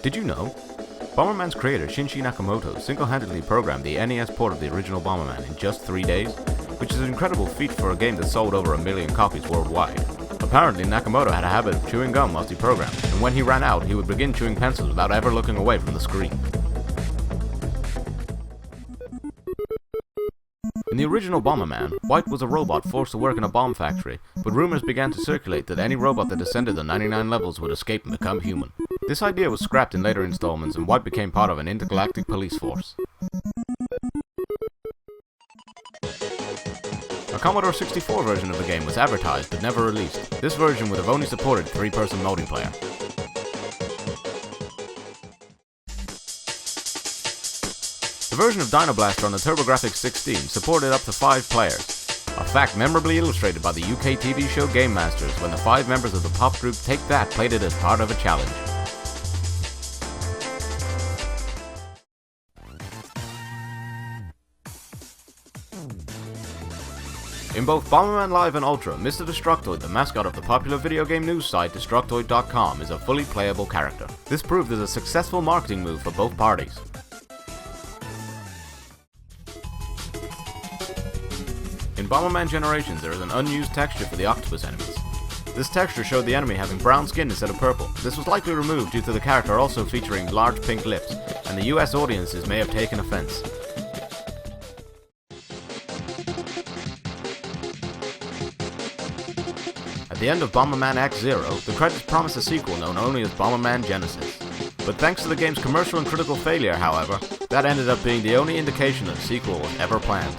Did you know? Bomberman's creator Shinji Nakamoto single-handedly programmed the NES port of the original Bomberman in just 3 days, which is an incredible feat for a game that sold over 1 million copies worldwide. Apparently, Nakamoto had a habit of chewing gum whilst he programmed, and when he ran out, he would begin chewing pencils without ever looking away from the screen. In the original Bomberman, White was a robot forced to work in a bomb factory, but rumors began to circulate that any robot that descended the 99 levels would escape and become human. This idea was scrapped in later installments, and White became part of an intergalactic police force. A Commodore 64 version of the game was advertised but never released. This version would have only supported 3-person multiplayer. The version of Dino Blaster on the TurboGrafx 16 supported up to 5 players, a fact memorably illustrated by the UK TV show Game Masters when the 5 members of the pop group Take That played it as part of a challenge. In both Bomberman Live and Ultra, Mr. Destructoid, the mascot of the popular video game news site Destructoid.com, is a fully playable character. This proved as a successful marketing move for both parties. In Bomberman Generations, there is an unused texture for the octopus enemies. This texture showed the enemy having brown skin instead of purple. This was likely removed due to the character also featuring large pink lips, and the US audiences may have taken offense. At the end of Bomberman Act Zero, the credits promise a sequel known only as Bomberman Genesis. But thanks to the game's commercial and critical failure, however, that ended up being the only indication that a sequel was ever planned.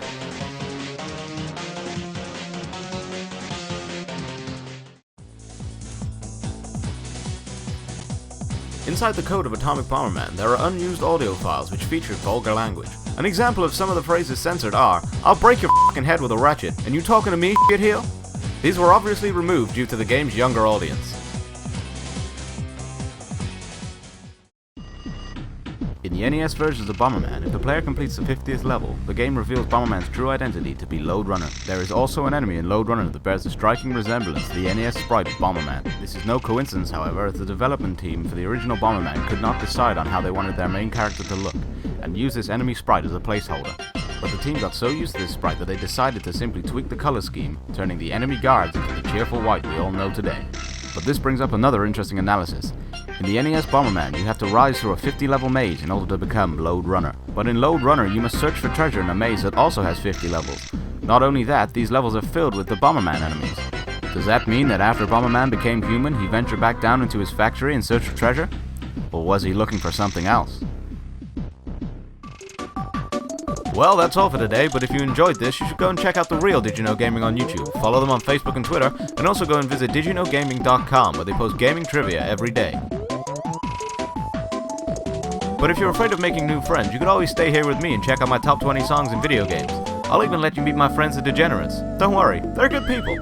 Inside the code of Atomic Bomberman, there are unused audio files which feature vulgar language. An example of some of the phrases censored are, "I'll break your f***ing head with a ratchet, and you talking to me, shitheel?" These were obviously removed due to the game's younger audience. In the NES versions of Bomberman, if the player completes the 50th level, the game reveals Bomberman's true identity to be Lode Runner. There is also an enemy in Lode Runner that bears a striking resemblance to the NES sprite Bomberman. This is no coincidence, however, as the development team for the original Bomberman could not decide on how they wanted their main character to look, and used this enemy sprite as a placeholder. But the team got so used to this sprite that they decided to simply tweak the color scheme, turning the enemy guards into the cheerful white we all know today. But this brings up another interesting analysis. In the NES Bomberman, you have to rise through a 50-level maze in order to become Lode Runner. But in Lode Runner, you must search for treasure in a maze that also has 50 levels. Not only that, these levels are filled with the Bomberman enemies. Does that mean that after Bomberman became human, he ventured back down into his factory in search of treasure? Or was he looking for something else? Well, that's all for today, but if you enjoyed this, you should go and check out the real Did You Know Gaming on YouTube. Follow them on Facebook and Twitter, and also go and visit didyouknowgaming.com, where they post gaming trivia every day. But if you're afraid of making new friends, you could always stay here with me and check out my top 20 songs in video games. I'll even let you meet my friends the Degenerates. Don't worry, they're good people.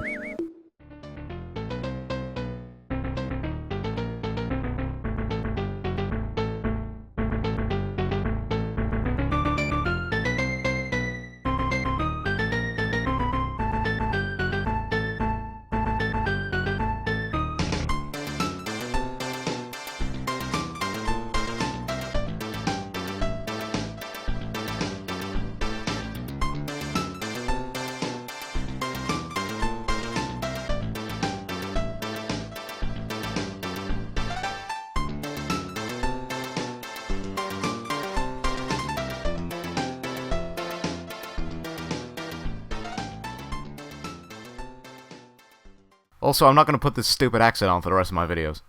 Also, I'm not going to put this stupid accent on for the rest of my videos.